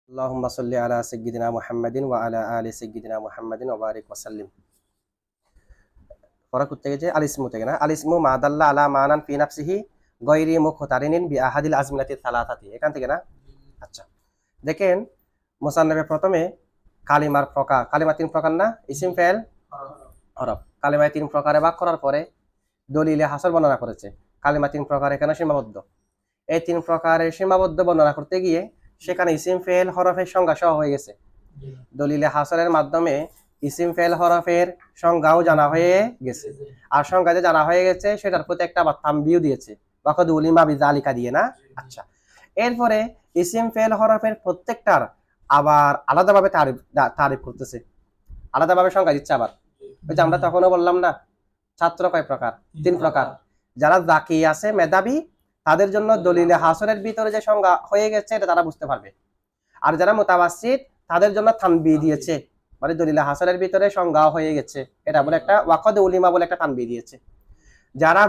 আল্লাহুম্মা সাল্লি আলা সাইয়্যিদিনা মুহাম্মাদিন ওয়া আলা আলি সাইয়্যিদিনা মুহাম্মাদিন ওয়া বারিক ওয়া সাল্লিম। পড়া করতে গেছে আলিসমু থেকে না, আলিসমু মা দাল্লা আলা মানান ফি নাফসিহি গায়রি মুখতারিনিন বি আহাদিল আজমিনাতি সালাসাতি, এখান থেকে না। আচ্ছা, দেখেন মুসান্নাফে প্রথমে কালিমার প্রকার, কালিমা তিন প্রকার না, ইসিম ফেল হরফ। কালিমায় তিন প্রকারে ভাগ করার পরে দলিলে হাসর বর্ণনা করেছে। কালিমা তিন প্রকার এখানে সীমাবদ্ধ। এই তিন প্রকারের সীমাবদ্ধ বর্ণনা করতে গিয়ে সেখানে ইসিম ফেল হরফের সংজ্ঞা সহ হয়ে গেছে। দলিলে হাসরের মাধ্যমে ইসিম ফেল হরফের সংজ্ঞাও জানা হয়ে গেছে। আর সংজ্ঞা যে জানা হয়ে গেছে সেটার প্রতি একটা আবার তামবিও দিয়েছে, ওয়াকাদ উলিমা বিযালিকা দিয়ে না। আচ্ছা, এরপরে ইসিম ফেল হরফের প্রত্যেকটার আবার আলাদাভাবে তারিফ করতেছে, আলাদাভাবে সংজ্ঞা দিচ্ছে। আবার ওই যে আমরা তখনও বললাম না, ছাত্র কয় প্রকার? তিন প্রকার। যারা জাকি আছে, মেধাবী, তাদের জন্য দলিলে হাসরের ভিতরে যে সংজ্ঞা হয়ে গেছে এটা তারা বুঝতে পারবে। আর যারা মুতাওয়াসসিত তাদের জন্য তানবী দিয়েছে, মানে দলিলে হাসরের ভিতরে সংজ্ঞা হয়ে গেছে এটা বলে একটা ওয়াকাদ উলিমা বলে একটা তানবী দিয়েছে। যারা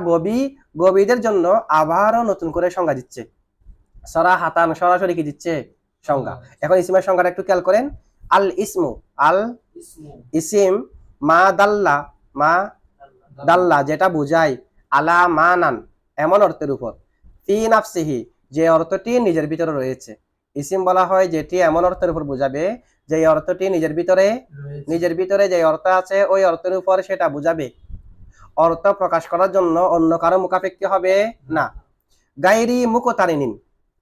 গবীদের জন্য আবারও নতুন করে সংজ্ঞা দিচ্ছে, সারাহাতান সরাসরি কি দিচ্ছে? সংজ্ঞা। এখন ইসিমের সংজ্ঞাটা একটু খেয়াল করেন। আল ইসমু, আল ইসিম, মা দাল্লা যেটা বোঝায়, আলা মানান এমন অর্থের উপর, ফি নাফসিহি যে অর্থটি নিজের ভিতরে রয়েছে। ইসিম বলা হয় যেটি এমন অর্থের উপর বোঝাবে যে অর্থটি নিজের ভিতরে যে অর্থ আছে ওই অর্থের উপর সেটা বোঝাবে। অর্থ প্রকাশ করার জন্য অন্য কারো মুখাপেক্ষী হবে না। গায়রি মুকতারিনিন,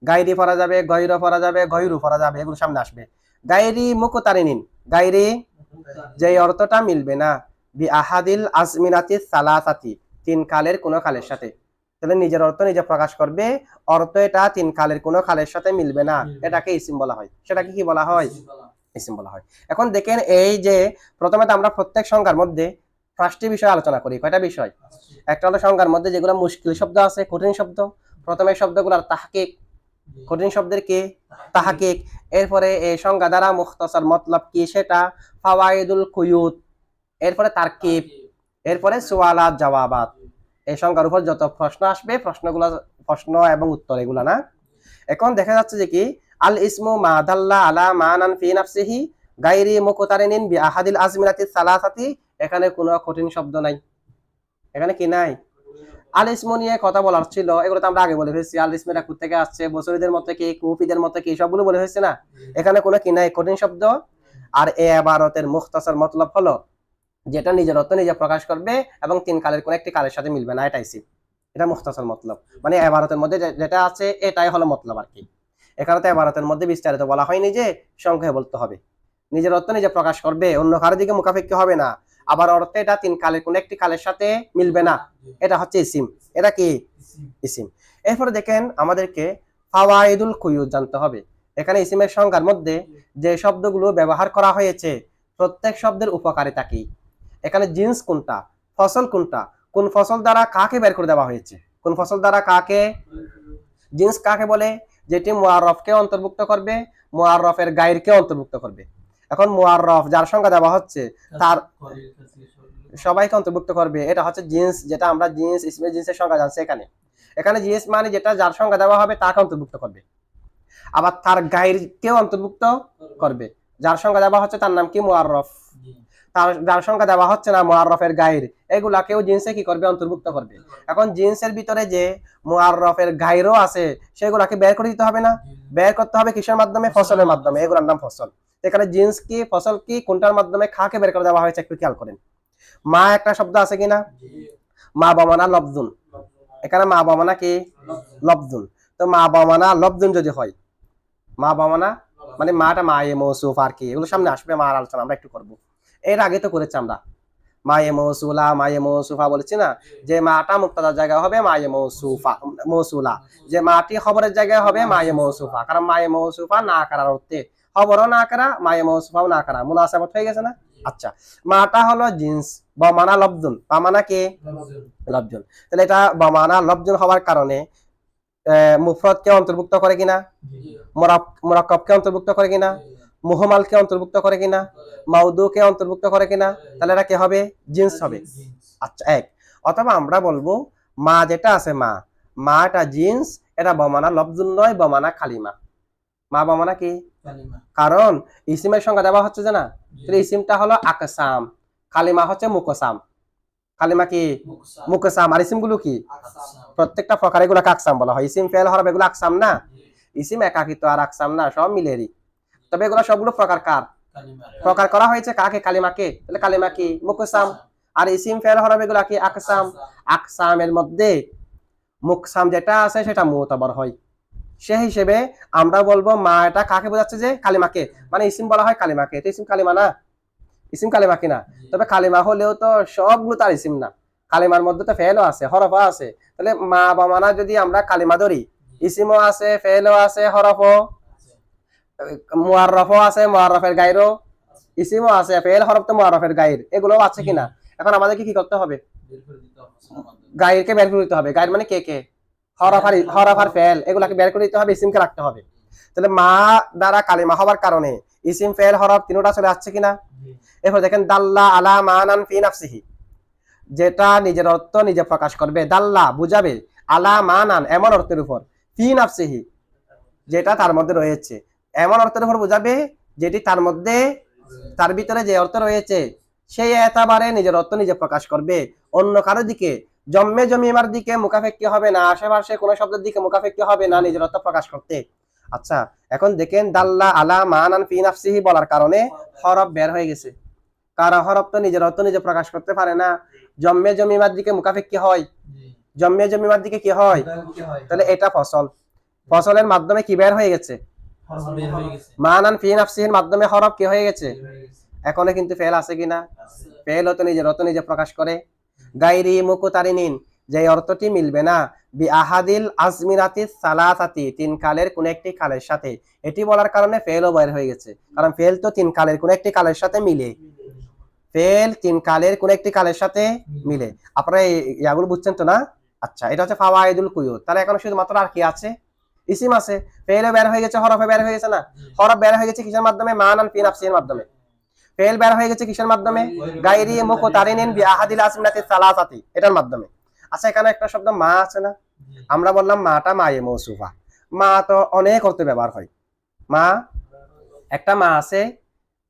গায়রি পড়া যাবে, গয়র পড়া যাবে, গয়রু পড়া যাবে, এগুলো সামনে আসবে। গায়রি মুকতারিনিন, গায়রি যে অর্থটা মিলবে না, বি আহাদিল আজমিনাতি সালাসাতি তিন কালের কোন কালের সাথে। তাহলে নিজের অর্থ নিজে প্রকাশ করবে, অর্থ এটা তিন কালের কোন কালের সাথে মিলবে না, এটাকে ইসিম বলা হয়। সেটাকে কি বলা হয়? ইসিম বলা হয়। এখন দেখেন, এই যে প্রথমে তো আমরা প্রত্যেক সংজ্ঞার মধ্যে 5টি বিষয় আলোচনা করি। কয়টা বিষয়? একটা হলো সংজ্ঞার মধ্যে যেগুলো মুশকিল শব্দ আছে, কঠিন শব্দ, প্রথমে শব্দগুলোর তাহকিক, কঠিন শব্দের কি? তাহকিক। এরপরে এই সংজ্ঞা দ্বারা মুখতাসার মতলব কি সেটা, ফাওয়াইদুল কুয়ুত, এরপরে তারকিব, এরপরে সুয়ালাত জওয়াবাত। এই সংজ্ঞার উপর যত প্রশ্ন আসবে, প্রশ্ন এবং উত্তর এগুলা না। এখন দেখা যাচ্ছে যে কি, আল ইসমু মা দাল্লা আলা মানান ফি নাফসিহি গায়রি মুকতারিনিন বি আহাদিল আজমিনাতি সালাসাতি, এখানে কোনো কঠিন শব্দ নাই। এখানে কি নাই? আল ইসমু নিয়ে কথা বলার ছিল, এগুলো তো আমরা আগে বলে ফেলেছি। আল ইসমেরা কোথা থেকে আসছে, বসরিদের মতো কি, কুফিদের মতো কি, সবগুলো বলে ফেলেছি না। এখানে কোনো কি নাই, কঠিন শব্দ। আর এ ইবারতের মুখতাসার মতলব হলো যেটা নিজের অর্থ নিজে প্রকাশ করবে এবং তিন কালের কোন একটি কালের সাথে মিলবে না, এটাই ইসিম। এটা মুখতাসার মতলব, মানে ইবারতের মধ্যে যেটা আছে এটাই হলো মতলব আর কি। এখানে তো ইবারতের মধ্যে বিস্তারিত বলা হয়নি যে সংখ্যায় বলতে হবে। নিজের অর্থ নিজে প্রকাশ করবে, অন্য কারো দিকে মুখাপেক্ষী হবে না, আবার অর্থে এটা তিন কালের কোন একটি কালের সাথে মিলবে না, এটা হচ্ছে ইসিম। এটা কি? ইসিম। এরপরে দেখেন, আমাদেরকে ফাওয়াইদুল কুয়ুত জানতে হবে। এখানে ইসিমের সংজ্ঞার মধ্যে যে শব্দগুলো ব্যবহার করা হয়েছে প্রত্যেক শব্দের উপকারিতা কি, এখানে জিন্স কোনটা, ফসল কোনটা, কোন ফসল দ্বারা কাকে বের করে দেওয়া হয়েছে, কোন ফসল দ্বারা কাকে, জিন্স কাকে বলে? যেটি মুআররফকে অন্তর্ভুক্ত করবে, মুআররফের গায়রকে অন্তর্ভুক্ত করবে। এখন মুআররফ যার সংজ্ঞা দেওয়া হচ্ছে তার সবাইকে অন্তর্ভুক্ত করবে, এটা হচ্ছে জিন্স। যেটা আমরা জিন্স, ইসমে জিন্সের সংজ্ঞা জানছি, এখানে জিন্স মানে যেটা যার সংজ্ঞা দেওয়া হবে তাকে অন্তর্ভুক্ত করবে, আবার তার গায়রকেও অন্তর্ভুক্ত করবে। যার সংজ্ঞা দেওয়া হচ্ছে তার নাম কি? মুআররফ। তার যার সংখ্যা দেওয়া হচ্ছে না, মুআররফের গায়র, এগুলাকেও জিন্সে কি করবে? অন্তর্ভুক্ত করবে। এখন জিন্সের ভিতরে যে মুআররফের গায়রও আছে সেগুলাকে বের করে দিতে হবে না? বের করতে হবে কিসের মাধ্যমে? ফসলের মাধ্যমে। এগুলোর নাম ফসল। এখানে জিন্স কি, ফসল কি, কোনটার মাধ্যমে কাকে বের করে দেওয়া হয়েছে একটু খেয়াল করেন। মা একটা শব্দ আছে কিনা? মা বামানা লফজুন, এখানে মা বামানা কি? লফজুন। তো মা বামানা লফজুন যদি হয়, মা বামানা মানে মাটা মায়ে মৌসুফ আর কি, এগুলো সামনে আসবে, মার আলোচনা আমরা একটু করবো। এর আগে তো করেছি আমরা মায়ে মৌসুলা, মায়ে মৌসুফা বলেছি না, যে মাটা মুক্তাদার জায়গায় হবে মায়ে মৌসুলা, যে মাটি খবরের জায়গায় হবে মায়ে মৌসুফা। কারণ মায়ে মৌসুফা না করার অর্থে, খবরও না করা, মায়ে মৌসুফাও না করা, মুনাসাবাত হয়ে গেছে না। আচ্ছা, মাটা হলো জিন্স, বমানা লফজুন, বামানা কে? লফজুন। তাহলে এটা বমানা লফজুন হওয়ার কারণে মুফরদকে অন্তর্ভুক্ত করে কিনা, মুরাক্কাবকে অন্তর্ভুক্ত করে কিনা, মুহমালকে অন্তর্ভুক্ত করে কিনা, মাউদুকে অন্তর্ভুক্ত করে কিনা, তাহলে এটা কি হবে? জিন্স হবে। আচ্ছা, এক। অথবা আমরা বলবো মা যেটা আছে, মাটা জিন্স, এটা বমানা লফজুন নয়, বমানা কালিমা। মা বমানা কি? কারণ ইসিমের সংজ্ঞা দেওয়া হচ্ছে যে না, তাহলে ইসিমটা হলো আকসাম, কালিমা হচ্ছে মুকসাম। কালিমা কি মুকসাম, আর ইসিমগুলো কি প্রত্যেকটা প্রকার, এগুলোকে আকসাম বলা হয়। ইসিম ফেল হরফ এগুলো আকসাম না, ইসিম একাকিত্ব আর আকসাম না, সব মিলেরই। তবে এগুলো সবগুলো প্রকার কার প্রকার করা হয়েছে, কাকে কালিমাকে, তাহলে কালিমা কি মুকসাম। আর ইসিম ফেল হরফ এগুলা কি আকসাম। আকসামের মধ্যে মুকসাম যেটা আছে সেটা মুতাবার হয়। সে হিসেবে আমরা বলবো মা এটা কাকে বোঝাচ্ছে, যে কালিমাকে, মানে ইসিম বলা হয় কালিমাকে, এটা ইসিম কালিমা না, ইসিম কালিমা কিনা। তবে কালিমা হলেও তো সবগুলো তার ইসিম না, কালিমার মধ্যে তো ফেলও আছে হরফও আছে। তাহলে মা বা মানা যদি আমরা কালিমা ধরি, ইসিমও আছে, ফেলও আছে, হরফও, মুআররফও আছে, মুআররফের গায়রও, ইসিমও আছে, ফেল হরফ তো মুআররফের গায়র, এগুলোও আছে কিনা। এখন আমাদেরকে কি করতে হবে, গায়রকে বের করে দিতে হবে। গায়র মানে কে কে, হরফ আর ফেল, এগুলাকে বের করে দিতে হবে, ইসিমকে রাখতে হবে। তাহলে মা দ্বারা কালিমা হওয়ার কারণে ইসিম ফেল হরফ তিনটা চলে আসছে কিনা। এরপর দেখেন দাল্লা আলা মানান ফি নাফসিহি, যেটা নিজের অর্থ নিজে প্রকাশ করবে, দাল্লা বুঝাবে, আলা মানান এমন অর্থের উপর, ফি নাফসিহি যেটা তার মধ্যে রয়েছে, এমন অর্থের উপর বুঝাবে যেটি তার মধ্যে, তার ভিতরে যে অর্থ রয়েছে সেই এতাবারে নিজের অর্থ নিজে প্রকাশ করবে, অন্য কারো দিকে জম্মে জমিমার দিকে মুখাফেক্ষি হবে না, আশেপাশে কোনো শব্দের দিকে মুখাফেক্ষি হবে না নিজের অর্থ প্রকাশ করতে। আচ্ছা, এখন দেখেন দাল্লা আলা মানান ফি নাফসিহি বলার কারণে হরফ বের হয়ে গেছে। কারণ হরফ তো নিজের অর্থ নিজে প্রকাশ করতে পারে না, জম্মে জমিমার দিকে মুখাফেক্ষি হয়, জম্মে জমিমার দিকে কি হয়, তাহলে এটা ফসল, ফসলের মাধ্যমে কি বের হয়ে গেছে, মানান ফি নাফসিহির মাধ্যমে হরফ কি হয়ে গেছে। এখনো কিন্তু ফেল আছে কিনা, ফেল হতো নিজের অর্থ নিজে প্রকাশ করে। গায়রি মুকুতারিনিন, যে অর্থটি মিলবে না, বি আহাদিল আজমিনাতি সালাসাতি, তিন কালের কোন একটি কালের সাথে, এটি বলার কারণে ফেলও বের হয়ে গেছে। কারণ ফেল তো তিন কালের কোন একটি কালের সাথে মিলে, ফেল তিন কালের কোন একটি কালের সাথে মিলে। আপনারা ইয়াগুলো বুঝছেন তো না। আচ্ছা, এটা হচ্ছে ফাওয়াইদুল কুয়ুদ। তাহলে এখন শুধুমাত্র আর কি আছে, ইসিম আছে, ফেলও বের হয়ে গেছে, হরফে বের হয়ে গেছে না, হরফ বের হয়ে গেছে কিসের মাধ্যমে, মানান ফি নাফসিহির মাধ্যমে। ফেল বের হয়ে গেছে কিসের মাধ্যমে, গায়রি মুকুতারিনিন বি আহাদিল আসমিনাতি সালাসাতি, এটার মাধ্যমে। আচ্ছা, এখানে একটা শব্দ মা আছে না, আমরা বললাম মাটা মায়ে মৌসুফা, মা তো অনেক অর্থে ব্যবহার হয়। মা, একটা মা আছে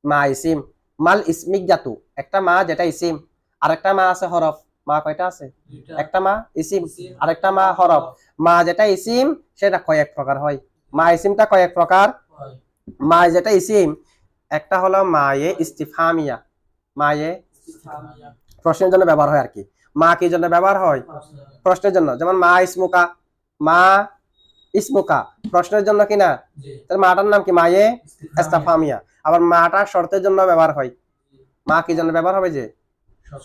মা ইসিম, মাল ইসমিক জাতু, একটা মা যেটা ইসিম, আর একটা মা আছে হরফ। মা কয়টা আছে, একটা মা ইসিম আর একটা মা হরফ। মা যেটা ইসিম সেটা কয়েক প্রকার হয়, মা ইসিমটা কয়েক প্রকার। মা যেটা ইসিম, একটা হলো মায়ে ইস্তিফহামিয়া, মায়ে প্রশ্নের জন্য ব্যবহার হয় আর কি। মা কি জন্য ব্যবহার হয়, প্রশ্নের জন্য, যেমন মা ইসমুকা, মা ইসমুকা প্রশ্নের জন্য কিনা, তাহলে মাটার নাম কি মায়ে ইস্তিফহামিয়া। আবার মাটা শর্তের জন্য ব্যবহার হয়, মা কি জন্য ব্যবহার হবে, যে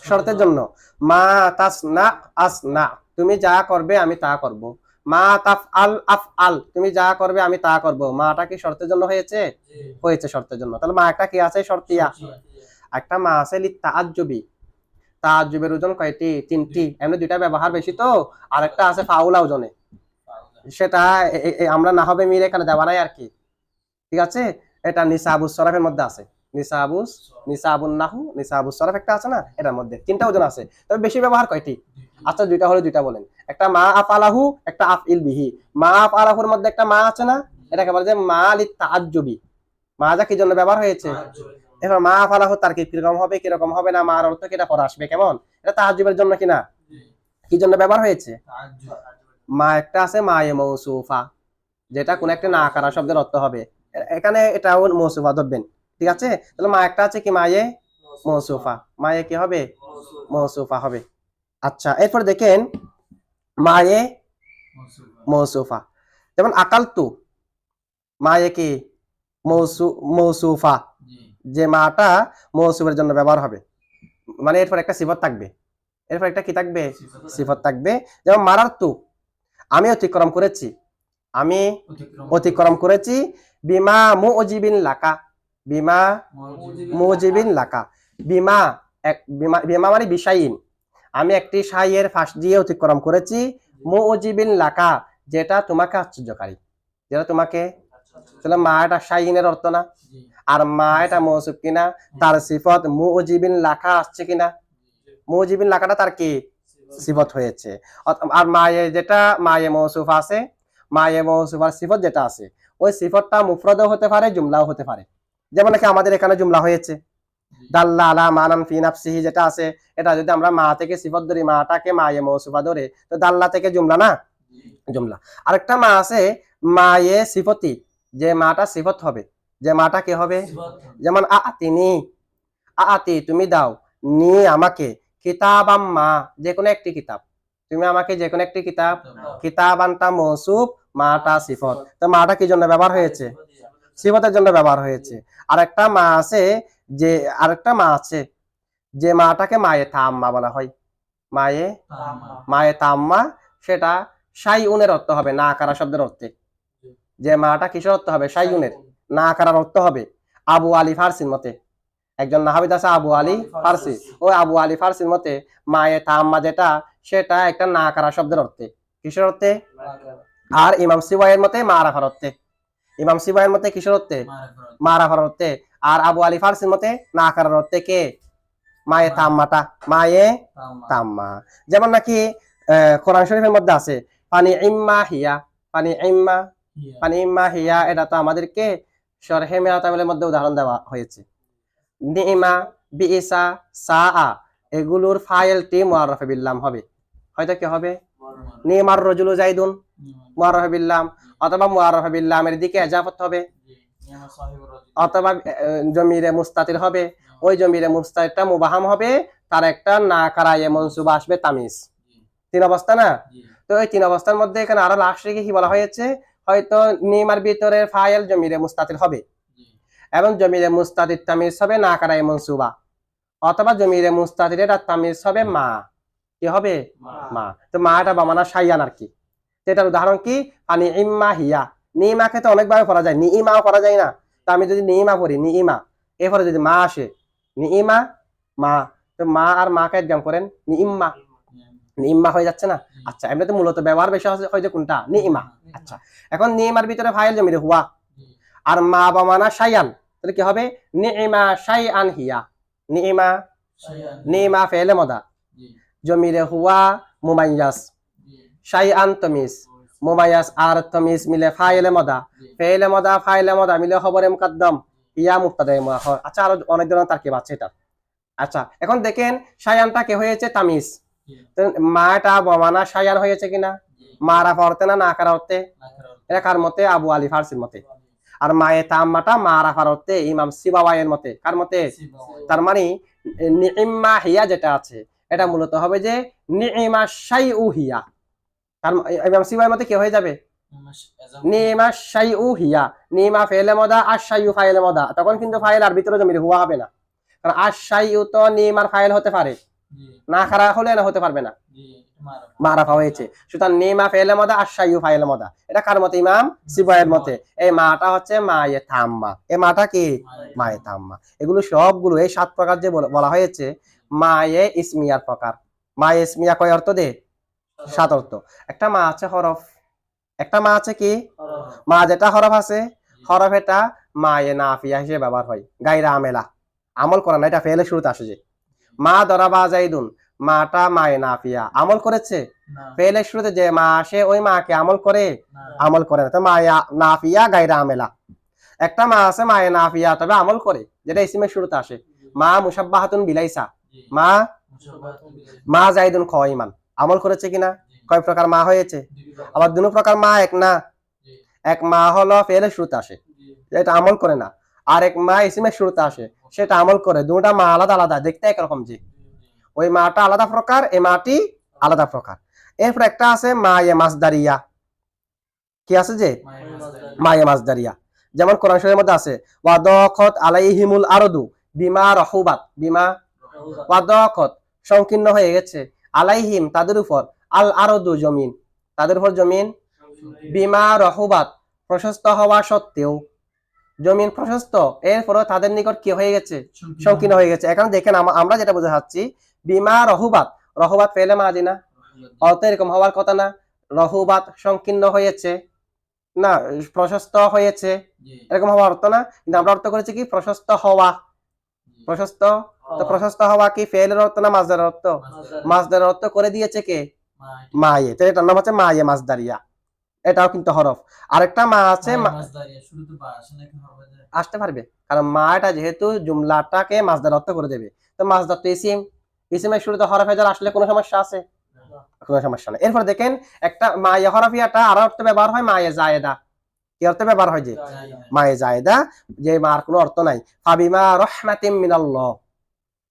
শর্তের জন্য। মা তাসনা আসনা, তুমি যা করবে আমি তা করব। মা তাফআল আফআল, তুমি যা করবে আমি তা করব। মাটা কি শর্তের জন্য হয়েছে, হয়েছে শর্তের জন্য। তাহলে মা একটা কি আছে, শর্তিয়া। একটা মা আছে লিতাআজ্জুবি, তাআজ্জুবের ওজন কয়টি, তিনটি, এমনি দুইটা ব্যবহার বেশি তো। আর একটা আছে ফাউলা ওজনে, সেটা আমরা না হবে মিলে এখানে দেওয়া নাই আর কি, ঠিক আছে। এটা নিসাবুস সরফের মধ্যে আছে, নিসাবুন নাহু, নিসাবুস সরফ একটা আছে না, এটার মধ্যে তিনটা ওজন আছে। তবে বেশি ব্যবহার কয়টি, আচ্ছা দুইটা হলে দুইটা বলেন। একটা মা আফআলাহু, একটা আফইল বিহি। মা আফআলাহুর মধ্যে একটা মা আছে না, এটাকে বলে যে মা লিতাআজ্জুবি, মা যা কি জন্য ব্যবহার হয়েছে। এবার মা আফআলাহু তার কিরকম হবে, কিরকম হবে না, মার অর্থ কি, এটা পরে আসবে কেমন। এটা তাআজ্জুবের জন্য কিনা, কি জন্য ব্যবহার হয়েছে। মা একটা আছে মায়ে মৌসুফা, যেটা কোন একটা না আকারা শব্দের অর্থ হবে, এখানে এটাও মৌসুফা ধরবেন, ঠিক আছে। তাহলে মা একটা আছে কি মায়ে মৌসুফা, মায়ে কি হবে, মৌসুফা হবে। আচ্ছা, এরপর দেখেন মায়ে মৌসুফা, যেমন আকালতু, মায়ে কি মৌসুফা, যে মাটা মৌসুফের জন্য ব্যবহার হবে, মানে এরপর একটা সিফত থাকবে, এরপর একটা কি থাকবে, সিফত থাকবে। যেমন মারারতু, আমি অতিক্রম করেছি, আমি অতিক্রম করেছি। বিমা মুজিবিন লাকা, বিমা মুজিবিন লাকা, বিমা বিমা মানে বিশাইন, আমি একটি শাইয়ের ফাঁস দিয়ে অতিক্রম করেছি। মুজিবিন লাকা, যেটা তোমাকে আশ্চর্যকারী, যেটা তোমাকে। তাহলে মা এটা শাইনের অর্থ না, আর মা এটা মৌসুফ কিনা, তার সিফত মুজিবিন লাকা আসছে কিনা, মুজিবিন লাকাটা তার কি সিফত হয়েছে। আর মায়ে যেটা মায়ে মৌসুফ আছে, মায়ে মৌসুফার সিফত যেটা আছে ওই সিফতটা মুফরদও হতে পারে জুমলাও হতে পারে। যেমন নাকি আমাদের এখানে জুমলা হয়েছে দাল্লা আলা মানান ফি নাফসিহি যেটা আছে, এটা যদি আমরা মা থেকে সিফত ধরি, মাটাকে মায়ে মৌসুফা ধরে, তো দাল্লা থেকে জুমলা না, জুমলা। আরেকটা মা আছে মায়ে সিফতি, যে মাটা সিফত হবে, যে মাটা কি হবে, যেমন আতিনি, আতি তুমি দাও, নি আমাকে, কিতাবাম মা যে কোনো একটি কিতাব, তুমি আমাকে যে কোনো একটি কিতাব, কিতাবানটা মৌসুফ, মাটা সিফত, তো মাটা কি জন্য ব্যবহার হয়েছে, সিফতের জন্য ব্যবহার হয়েছে। আরেকটা মা আছে যে, আরেকটা মা আছে যে মাটাকে মায়ে তাম্মা বলা হয়, মায়ে মায়ে তাম্মা, সেটা শাইউনের অর্থ হবে, না কারা শব্দের অর্থে, যে মাটা কিসের অর্থ হবে, শাইউনের, না কারার অর্থ হবে। আবু আলী ফারসির মতে, একজন নাহাবিদ আছে আবু আলী ফারসি, ওই আবু আলী ফারসির মতে মায়ে তাম্মা যেটা, সেটা একটা না কারা শব্দের অর্থে, কিসের অর্থে। আর ইমাম সিবাইয়ের মতে মারাফার অর্থে, ইমাম সিবাইয়ের মতে কিসের অর্থে, মারাফার অর্থে। আর আবু আলী ফারসির মতে না কারার অর্থে কে, মায়ে তাম্মাটা, মায়ে তাম্মা। যেমন নাকি কোরআন শরীফের মধ্যে আছে পানি ইম্মা হিয়া, পানি ইম্মা, পানি ইম্মা হিয়া, এটা তো আমাদেরকে শরহে মিরাতাবিলের মধ্যে উদাহরণ দেওয়া হয়েছে। নিমা, বিইসা, সাআ, এগুলোর ফাইলটি মুআররাফে বিল্লাম হবে, হয়তো কি হবে, নিমার রজুলু জাইদুন মুআররাফে বিল্লাম, অথবা মুআররাফে বিল্লামের দিকে ইজাফত হবে, অথবা জমিরে মুস্তাতির হবে, ওই জমিরে মুস্তাতিরটা মুবাহাম হবে, তার একটা না কারায়ে মনসুবা আসবে তামিজ। তিন অবস্থা না, তো এই তিন অবস্থার মধ্যে এখানে আরো লাস্টে কি বলা হয়েছে, হয়তো নিমার ভিতরে ফাইল জমিরে মুস্তাতির হবে এবং জমিরে মুস্তাতির তামিজ হবে না কারায়ে মনসুবা, অথবা জমিরে মুস্তাতিরের তামিজ হবে মা, কি হবে, মা। তো মাটা বামানা শাইয়ান আর কি। এটার উদাহরণ কি, পানি ইম্মা হিয়া, নিমাকে তো অনেকভাবে পড়া যায়, নিইমাও করা যায় না, তো আমি যদি নিইমা পড়ি, নিইমা, এরপরে যদি মা আসে, নিইমা মা, তো মা আর মাকে একদম করেন নিইম্মা, নিইম্মা হয়ে যাচ্ছে না। আচ্ছা, এমনিতে মূলত ব্যবহার বেশি হয় যে কোনটা, নিইমা। আচ্ছা, এখন নিইমার ভিতরে ফাইল জমিরে হুয়া, আর মা বামানা শাইয়ান, তাহলে কি হবে, নিইমা শাইআন হিয়া, নিইমা, নিইমা ফেলে মদা, জমিরে হুয়া মুমাইয়াস, শাইআন তামিজ, মুমাইয়াস আর তামিজ মিলে ফাইলে মদা, ফেলে মদা, ফাইলে মদা মিলে খবরে মুকদ্দম, ইয়া মুবতাদায়ে মুআখর। আচ্ছা, আরো অনেক ধরনের তারকিব আছে এটা। আচ্ছা, এখন দেখেন শাইআনটা কে হয়েছে, তামিজ, তো মাটা বামানা শাইআন হয়েছে কিনা, মারা পড়তে না কারা অর্থে, এটা কার মতে, আবু আলী ফারসির মতে। আর মায়ে তাম্মাটা মারা ফারতে ইমাম সিবাওয়াইয়ের মতে, কার মতে, তার মানে নিইম্মা হিয়া যেটা আছে, এটা মূলত হবে যে নিইমা শাইউ হিয়া, তার ইমাম সিবাওয়াইয়ের মতে কি হয়ে যাবে, নিইমা শাইউ হিয়া, নিইমা ফেলে মদা আর শাইউ ফাইলে মদা, তখন কিন্তু ফাইল আর ভিতরে জমির হুয়া হবে না, কারণ আর শাইউ তো নিইমার ফাইল হতে পারে, না খারা হলে না হতে পারবে না, মারাফা হয়েছে, সুতরাং নিমা ফেলে মদা আর শাইউ ফাইলে মদা, এটা কার মতে, ইমাম সিবাইয়ের মতে। এই মাটা হচ্ছে মায়ে তাম্মা, এই মাটা কি, মায়ে তাম্মা। এগুলো সবগুলো এই 7 প্রকার যে বলা হয়েছে মায়ে ইসমিয়ার প্রকার। মায়ে ইসমিয়া কয় অর্থ দে, 7 অর্থ। একটা মা আছে হরফ, একটা মা আছে কি, মা যেটা হরফ আছে, হরফ এটা মায়ে নাফিয়া হিসেবে ব্যবহার হয়, গায়রা আমেলা, আমল করা না, এটা ফেলে শুরুতে আসে যে মা দরাবা জাইদুন, মাটা মায়ে নাফিয়া, আমল করেছে, ফেলে শুরুতে যে মা আসে ওই মাকে আমল করে, আমল করে না, তো মায়া নাফিয়া গায়রা আমেলা। একটা মা আছে মায়ে নাফিয়া তবে আমল করে, যেটা ইসমের শুরুতে আসে, মা মুশাব্বাহাতুন বিলাইসা, মা, মা জাইদুন কয়মান, আমল করেছে কিনা, কয় প্রকার মা হয়েছে, আবার 2 প্রকার মা, এক না, এক মা হলো ফেলে শুরুতে আসে, এটা আমল করে না, আর এক মা ইসমের শুরুতে আসে, সেটা আমল করে। 2টা মা আলাদা আলাদা, দেখতে একরকম, যে ওই মাটা আলাদা প্রকার, এই মাটি আলাদা প্রকার। এরপর একটা আছে মায়ে মাসদারিয়া, কি আছে যে মায়ে মাসদারিয়া, যেমন কোরআন শরীফের মধ্যে আছে ওয়াদাকাত আলাইহিমুল আরদু বিমা রহুবাত, বিমা ওয়াদাকাত সংকীর্ণ হয়ে গেছে, আলাইহিম তাদের উপর, আল আরদু জমিন, তাদের উপর জমিন, বিমা রহুবাত প্রশস্ত হওয়া সত্ত্বেও, জমিন প্রশস্ত, এরপরও তাদের নিকট কি হয়ে গেছে, সংকীর্ণ হয়ে গেছে। এখন দেখেন আমরা যেটা বোঝাচ্ছি, বিমা রহুবাত, রহুবাত ফেলে মাজি না, অর্থ এরকম হওয়ার কথা না, রহুবাত সংকীর্ণ হয়েছে না, প্রশস্ত হয়েছে, এরকম হওয়ার অর্থ না, কিন্তু আমরা অর্থ করেছি কি, প্রশস্ত হওয়া, প্রশস্ত, তো প্রশস্ত হওয়া কি ফেলের অর্থ না মাজদারের অর্থ, মাজদারের অর্থ করে দিয়েছে কে, মায়ে, তো এটার নাম হচ্ছে মায়ে মাসদারিয়া। এটাও কিন্তু হরফ। আরেকটা মা আছে, মাসদারিয়া শুরুতে বা আসে নাকি হবে যে আসতে পারবে, কারণ মা এটা যেহেতু জুমলাটাকে মাসদার অর্থ করে দেবে, তো মাসদার তো ইসিম, ইসিমের শুরুতে হরফে জার আসলে কোনো সমস্যা আছে? কোনো সমস্যা নেই। এরপর দেখেন একটা মায়ে হরফিয়াটা আর অর্থ ব্যবহার হয় মায়ে জায়েদা। কি অর্থে ব্যবহার হয়? যে মায়ে জায়েদা, যে মার কোনো অর্থ নাই। ফাবিমা রহমাতিন মিনাল্লাহ,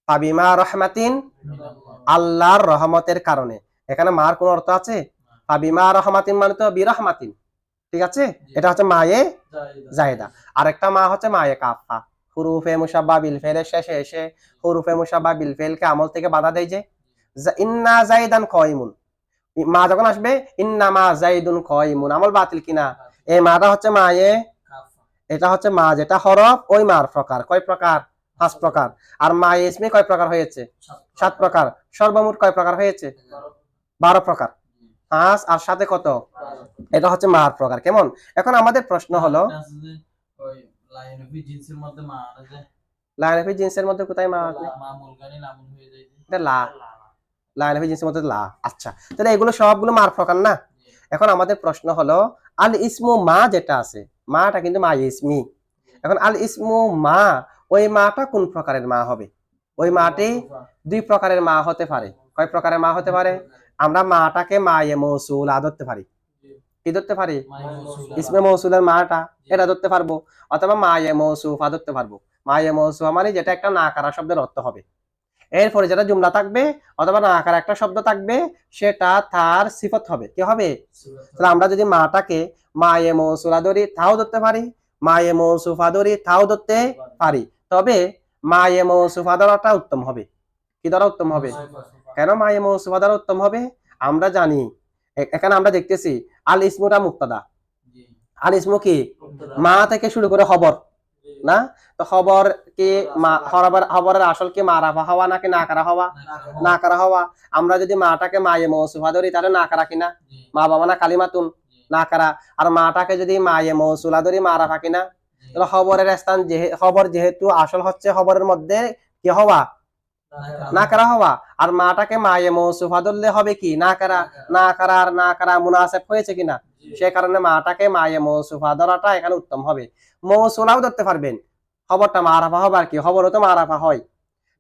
ফাবিমা রহমাতিন, আল্লাহর রহমতের কারণে। এখানে মার কোনো অর্থ আছে? ফাবিমা রহমাতিন মানে তো বিরহমাতিন, ঠিক আছে? এটা হচ্ছে মায়ে জায়েদা। আরেকটা মা হচ্ছে মায়ে কাফা, হুরুফে মুশাব্বা বিল ফেলের শেষে এসে হুরুফে মুশাব্বা বিল ফেলকে আমল থেকে বাধা দেয়। যে ইন্না জাইদান কয়মুন, মা যখন আসবে ইন্না মা জাইদুন কয়মুন, আমল বাতিল কিনা? এই মাটা হচ্ছে মায়ে, এটা হচ্ছে মা যেটা হরফ, ওই মার প্রকার কয় প্রকার? 5 প্রকার। আর মায়ে ইসমি কয় প্রকার হয়েছে? 7 প্রকার। সর্বমোট কয় প্রকার হয়েছে? 12 প্রকার। 5 আর 7 কত? এটা হচ্ছে মার প্রকার। কেমন? এখন আমাদের প্রশ্ন হলো, ওই লাইন অফ জিন্সের মধ্যে মা আছে যে লাইন অফ জিন্সের মধ্যে কোথায় মা আছে? মামুল গানি লামুল হয়ে যায় এটা লা, লাইন অফ জিন্সের মধ্যে লা। আচ্ছা, তাহলে এগুলো সবগুলো মার প্রকার না? এখন আমাদের প্রশ্ন হলো আল ইসমু মা যেটা আছে, মাটা কিন্তু মা ইসমি। এখন আল ইসমু মা, ওই মাটা কোন প্রকারের মা হবে? ওই মাটি 2 প্রকারের মা হতে পারে। কয় প্রকারের মা হতে পারে? আমরা মাটাকে মায়ে মৌসুলা ধরতে পারি। কি ধরতে পারি? ইসমে মৌসুলের মাটা, এটা ধরতে পারবো। অথবা মায়ে মৌসুফা ধরতে পারবো। মায়ে মৌসুফা মানে যেটা একটা নাকারা শব্দের অর্থ হবে। এরপরে যেটা জুমলা থাকবে অথবা নাকারা একটা শব্দ থাকবে, সেটা তার সিফত হবে। কি হবে? তাহলে আমরা যদি মাটাকে মায়ে মৌসুলা ধরি, তাও ধরতে পারি। মায়ে মৌসুফা ধরি, তাও ধরতে পারি। তবে মায়ে মৌসুফা ধরাটা উত্তম হবে। কি ধরা উত্তম হবে? কেন মায়ে মৌসুফা ধরা উত্তম হবে? আমরা জানি এখানে আমরা দেখতেছি আল ইসমুটা মুক্তাদা, আল ইসমু কি? মা থেকে শুরু করে খবর না? তো খবর কি খবরের আসল কি মারাফা হওয়া নাকি না করা হওয়া? না করা হওয়া। আমরা যদি মাটাকে মায়ে মৌসুফা ধরি তাহলে না করা কিনা? মা বাবা না কালিমাতুন, না করা। আর মাটাকে যদি মায়ে মৌসুলা ধরি মারাফা কিনা? তাহলে খবরের স্থান খবর যেহেতু আসল হচ্ছে খবরের মধ্যে কি হওয়া? না করা হওয়া। আর মাটাকে মায়ে মৌসুফা ধরলে হবে কি? না করা। না করা আর না করা মুনাসেব হয়েছে কিনা? সে কারণে মাটাকে মায়ে মৌসুফা ধরাটা এখানে উত্তম হবে। মৌসুলাও ধরতে পারবেন, খবরটা মারাফা হবে। আর কি খবরও তো মারাফা হয়,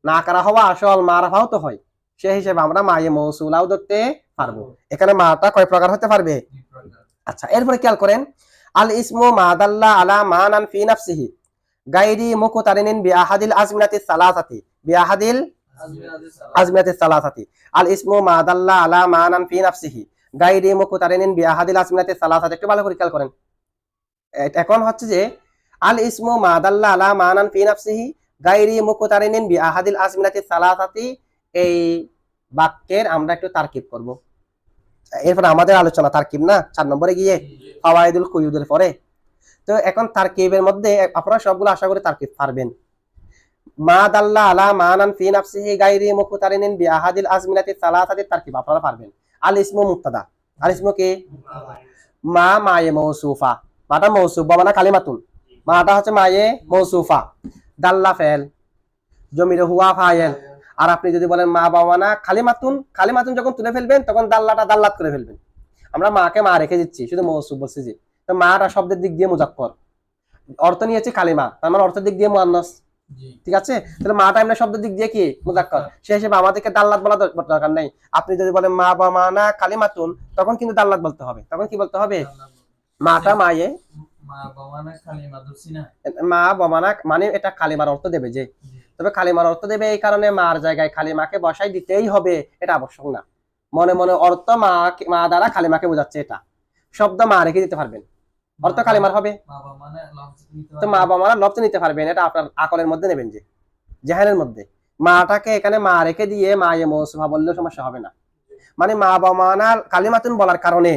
না করা হওয়া আসল, মারাফাও তো হয়। সেই হিসেবে আমরা মায়ে মৌসুলাও ধরতে পারবো। এখানে মাটা কয় প্রকার হতে পারবে? আচ্ছা, এরপরে খেয়াল করেন আল ইসমু মাদাল্লা আলা মানান ফি নাফসিহি গায়রি মুকতারিনিন বিআহাদিল আজমিনাতিস সালাসাতি, বিআহাদিল আজমিনাতিস সালাসাতি। আল ইসমু মাদাল্লা আলা মানান ফি নাফসিহি গায়রি মুকতারিনিন বিআহাদিল আজমিনাতিস সালাসাতি। একটু ভালো করে খেয়াল করেন। এখন হচ্ছে যে আল ইসমু মাদাল্লা আলা মানান ফি নাফসিহি গায়রি মুকতারিনিন বিআহাদিল আজমিনাতিস সালাসাতি, এই বাক্যের আমরা একটু তারকিব করব। এরপর আমাদের আলোচনা তারকিব না, 4 নম্বরে গিয়ে ফাওয়াইদুল কুয়ুদের পরে। তো এখন তারকিবের মধ্যে আপনারা সবগুলো আশা করি তারকিব পারবেন। মা দাল্লা আলা মানান ফি নাফসিহি গায়রি মুকতারিনিন বিআহাদিল আজমিনাতিস সালাসাতি তারকিব আপনারা পারবেন। আল ইসমু মুক্তাদা, আল ইসমু কি? মা মায়ে মৌসুফা, মাটা মৌসুফ মানে কালিমাতুন, মাটা হচ্ছে মায়ে মৌসুফা। দাল্লা ফেল, জমিরে হুয়া ফাইল। আর আপনি যদি বলেন মা বাবা না কালিমাতুন, কালিমাতুন যখন তুলে ফেলবেন তখন দাল্লাটা দাল্লাত করে ফেলবেন। আমরা মাকে মা রেখে দিচ্ছি, শুধু মৌসুফ বলছি। যে তো মাটা শব্দের দিক দিয়ে মুজাক্কর, অর্থ নিয়েছে কালিমা, তার মানে অর্থের দিক দিয়ে মুআন্নাস, ঠিক আছে? তাহলে মাটা এমনি শব্দের দিক দিয়ে কি? মুজাক্কর। সেই হিসেবে আমাদেরকে দাল্লাত বলা দরকার নাই। আপনি যদি বলেন মা বা মা না কালিমাতুন, তখন কিন্তু দাল্লাত বলতে হবে। তখন কি বলতে হবে? মাটা মায়ে মা বাবা না কালিমা ধরছি না, মা বাবা না মানে এটা কালিমার অর্থ দেবে। যে তবে কালিমার অর্থ দেবে এই কারণে মার জায়গায় কালিমাকে বসাই দিতেই হবে, এটা আবশ্যক না। মনে মনে অর্থ মা দ্বারা কালিমাকে বোঝাচ্ছে, এটা শব্দ মা রেখে দিতে পারবেন, অর্থ কালিমার হবে। তো মা বাবা মানে লফজ নিতে পারবেন, এটা আপনার আকলের মধ্যে নেবেন, যে জেহানের মধ্যে। মাটাকে এখানে মা রেখে দিয়ে মায়ে মৌসুফা বললেও সমস্যা হবে না। মানে মা বাবা না কালিমাতুন বলার কারণে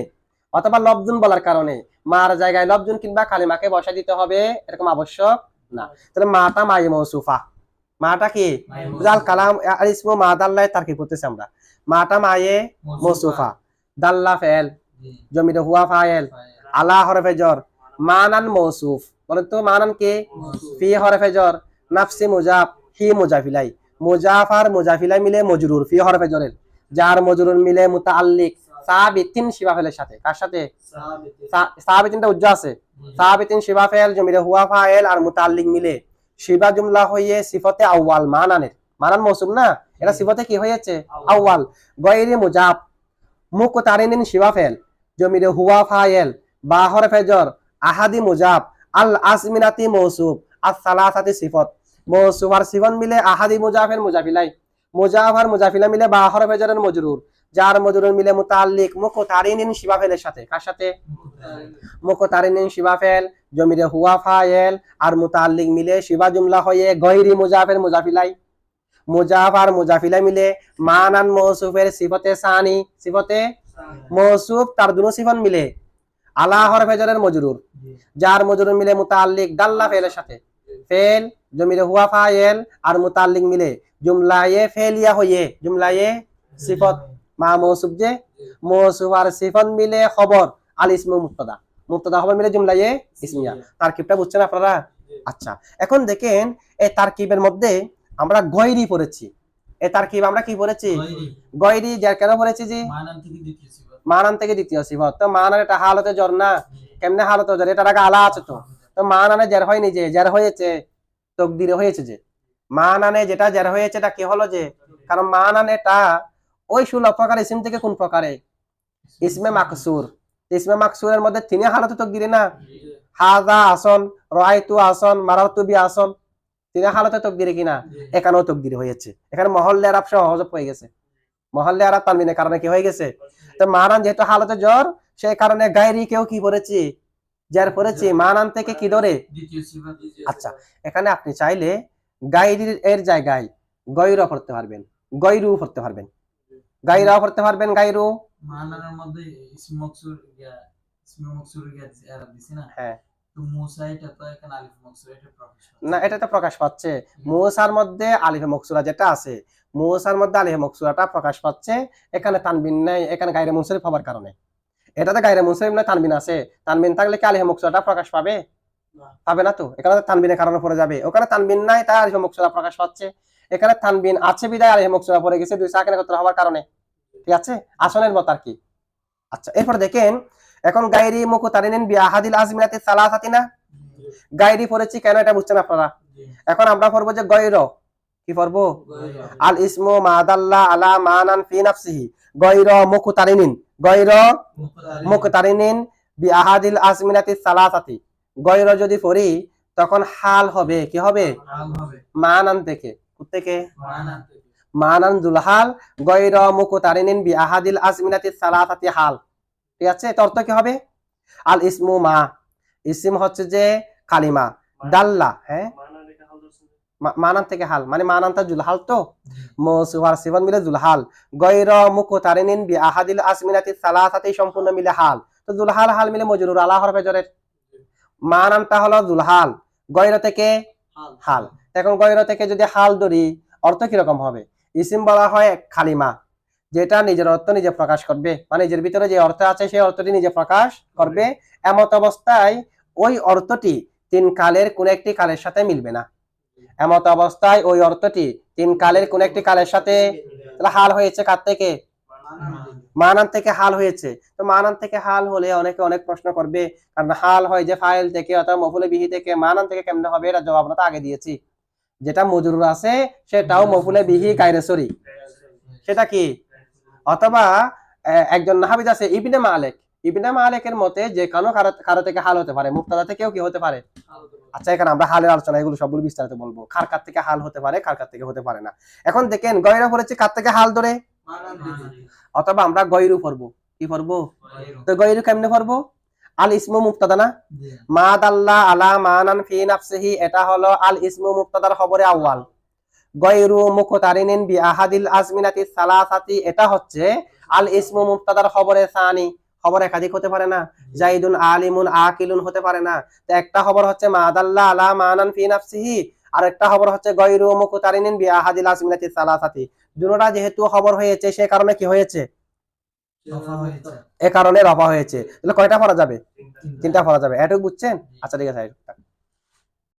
অথবা লফজুন বলার কারণে মার জায়গায় লফজুন কিংবা কালিমাকে বসাই দিতে হবে, এরকম আবশ্যক না। তাহলে মাটা মায়ে মৌসুফা, মাটা কি? জাল কালাম আর ইসমু মা দাল্লাহ তারকিব করতেছি আমরা। মাটা মায়ে মৌসুফা, দাল্লা ফেল, জমিরে হুয়া ফাইল, আলা হরফে জর, মানান মৌসুফ। বলেন তো মানান কে? ফি হরফে জর, নাফসি মুজাফ, হি মুজাফিলাই। মুজাফ আর মুজাফিলাই মিলে মজরুর, ফি হরফে জরের। জার মজরুর মিলে মুতাআল্লিক, সাবিতিন শিবা ফেলের সাথে, কার সাথে? সাবিতিন। সাবিতিনটা উজ্জ আছে, সাবিতিন শিবা ফেল জমিরে হুয়া ফাইল আর মুতাল্লিক মিলে শিবা জুমলা হয়ে সিফতে আউয়াল মানানের, মানান মৌসুম না, এটা সিফতে কি হয়েছে? আউয়াল। গয়রি মুজাব মুকতারিনিন শিবা ফেল জমিরে হুয়া ফাইল বা হরফে জর আহাদি মুজাব আল আসমিনাতি মৌসুফ আস সালাসাতি সিফত, মৌসুফ আর সিফত মিলে আহাদি মুজাফের মুজাফিলাই, মুজাফ আর মুজাফিলা মিলে বা হরফে জরের মজরুর, যার মজরুর মিলে মুতাল্লিক মুকতারিনিন শিবা ফেলের সাথে, কার সাথে? মুকতারিনিন শিবা ফেল জমিরে হুয়া ফাইল আর মুতাল্লিক মিলে শিবা জুমলা হয়ে গয়রি মুজাফের মুজাফিলাই, মুজাফ আর মুজাফিলা মিলে মানান মৌসুফের সিফতে সানি, সিফতে মৌসুফ তার দুনো সিফত মিলে আলা হরফে জরের মজরুর, যার মজরুর মিলে মুতাল্লিক দাল্লা ফেলের সাথে, ফেল জমিরে হুয়া ফাইল আর মুতাল্লিক মিলে জুমলায়ে ফেলিয়া হয়ে জুমলায়ে সিফত মা মৌসুফ যে মৌসুফ আর সিফত মিলে খবর আল ইসমু মুবতাদা, মুবতাদা খবর মিলে জুমলায়ে ইসমিয়া। তারকিবটা বুঝছেন আপনারা? আচ্ছা, এখন দেখেন এই তারকিবের মধ্যে আমরা গয়রি পড়েছি, এই তারকিব আমরা কি পড়েছি? গয়রি। যার কেন পড়েছি? জি, মানান থেকে দ্বিতীয় সিফত। মানান থেকে দ্বিতীয় সিফত। তো মানান এটা হালতে জ্বর না, কেমনে হালতে জ্বর? এটার আগে আলা আছে, তো তো মানানে জের হয়নি, যে জের হয়েছে তকদিরে হয়েছে, যে মানানে যেটা জের হয়েছে এটা কি হলো? যে কারণ মানান এটা ওই 16 প্রকার ইসিম থেকে কোন প্রকারে? ইসমে মাকসুর। ইসমে মাকসুরের মধ্যে তিনি হালতে তকদিরে না, হাজা আসন, রায়তু আসন, মারাতু বি আসন, তিনি হালতে তকদিরে কিনা? এখানেও তকদিরে হয়েছে। এখানে মহল্লে আরব সহজ হয়ে গেছে, মহল্লে আরব তানবিনের কারণে কি হয়ে গেছে? তো মানান যেহেতু হালতে জ্বর, সেই কারণে গায়রি কেউ কি পড়েছি? জের পড়েছি। মানান থেকে কি ধরে? দ্বিতীয় সিফত। আচ্ছা, এখানে আপনি চাইলে গায়রির এর জায়গায় গয়রা পড়তে পারবেন, গয়রু পড়তে পারবেন, গায়রাও পড়তে পারবেন, গায়রু। মানানের মধ্যে ইসমে মকসুর ইসমে মকসুর এরা দিছি না। হ্যাঁ, তো মুসা এটা তো এখানে আলিফ মকসুর এটা প্রকাশ পাচ্ছে। না এটা তো প্রকাশ পাচ্ছে, মুসার মধ্যে আলিফে মকসুরা যেটা আছে, মুসার মধ্যে আলিফে মকসুরাটা প্রকাশ পাচ্ছে, এখানে তানবিন নাই, এখানে গায়রে মুনসারিফ হবার কারণে। এটাতে গায়রে মুনসারিফ না, তানবিন আছে, তানবিন থাকলে কি আলিফে মকসুরাটা প্রকাশ পাবে? পাবে না। তো এখানে তানবিনের কারণে পড়ে যাবে, ওখানে তানবিন নাই তাই আলিফে মকসুরা প্রকাশ পাচ্ছে, এখানে তানবিন আছে বিদায় আলিফে মকসুরা পড়ে গেছে দুই সাকিন একত্র হওয়ার কারণে। ঠিক আছে, আসনের মত আর কি। আচ্ছা, এরপর দেখেন এখন গায়রি মুকতারিনিন বিআহাদিল আজমিনাতি সালাসাতি না, গায়রি পড়েছি কেন এটা বুঝছেন আপনারা? এখন আমরা পড়বো যে গয়র, কি পড়বো? আল ইসমু মাদাল্লা আলা মানান ফি নাফসিহি গয়র মুকতারিনিন, গয়র মুকতারিনিন বিআহাদিল আজমিনাতি সালাসাতি। গয়র যদি পড়ি তখন হাল হবে, কি হবে? হাল হবে। মানান থেকে, থেকে মানান থেকে। মানান জুলহাল গয়র মুকতারিনিন বিআহাদিল আজমিনাতি সালাসাতি হাল। ঠিক আছে, এর অর্থ কি হবে? আল ইসমু মা, ইসিম হচ্ছে যে কালিমা, দাল্লা, হ্যাঁ মানান থেকে হাল, মানে মানানটা জুলহাল, তো মৌসুফ আর সিফত মিলে জুলহাল, গয়র মুকতারিনিন বিআহাদিল আজমিনাতি সালাসাতি সম্পূর্ণ মিলে হাল, তো জুলহাল হাল মিলে মজরুর আলা হরফে জরের, মানানটা হলো জুলহাল, গয়র থেকে হাল। এখন গয়র থেকে যদি হাল ধরি অর্থ কিরকম হবে? ইসিম বলা হয় কালিমা, যেটা নিজের অর্থ নিজে প্রকাশ করবে, মানে নিজের ভিতরে যে অর্থ আছে সেই অর্থটি নিজে প্রকাশ করবে। এমত অবস্থায় ওই অর্থটি 3 কালের কোন একটি কালের সাথে মিলবে না, এমত অবস্থায় ওই অর্থটি 3 কালের কোন একটি কালের সাথে, তাহলে হাল হয়েছে কার থেকে? মানান থেকে হাল হয়েছে। তো মানান থেকে হাল হলে অনেকে অনেক প্রশ্ন করবে, কারণ হাল হয় যে ফাইল থেকে অথবা মফুলে বিহি থেকে, মানান থেকে কেমনে হবে? এটা জবাব আমরা তো আগে দিয়েছি, যেটা মজরুর আছে সেটাও মফুলে বিহি গায়রে সরি, সেটা কি? অথবা একজন নাহাবিদ আছে ইবনে মালিক, ইবনে মালিকের মতে যে কারো থেকে হাল হতে পারে, মুবতাদা থেকেও কি হতে পারে? আচ্ছা, এখানে আমরা হালের আলোচনা এগুলো সবগুলো বিস্তারিত বলবো, কার থেকে হাল হতে পারে, কার থেকে হতে পারে না। এখন দেখেন গয়রা পড়েছে কার থেকে হাল ধরে, অথবা আমরা গয়রু পড়বো, কি পড়বো? তো গয়রু কেমনে পড়বো? আল ইসমু মুবতাদা না, মা দাল্লা আলা মানান ফি নাফসিহি, এটা হলো আল ইসমু মুবতাদার খবরে আউয়াল, গয়রু মুকতারিনিন বিআহাদিল আজমিনাতি সালাসাতি, এটা হচ্ছে আল ইসমু মুবতাদার খবরে সানি, খবর একাধিক হতে পারে না, জাইদুন আলিমুন আকিলুন হতে পারে না। তো একটা খবর হচ্ছে মাদাল্লা আলা মানান ফি নাফসিহি, আর একটা খবর হচ্ছে গয়রু মুকতারিনিন বিআহাদিল আজমিনাতি সালাসাতি। দুটোটা যেহেতু খবর হয়েছে সে কারণে কি হয়েছে? এ কারণে রফা হয়েছে। তাহলে কয়টা পড়া যাবে? 3টা পড়া যাবে। এটুকু বুঝছেন? আচ্ছা ঠিক আছে।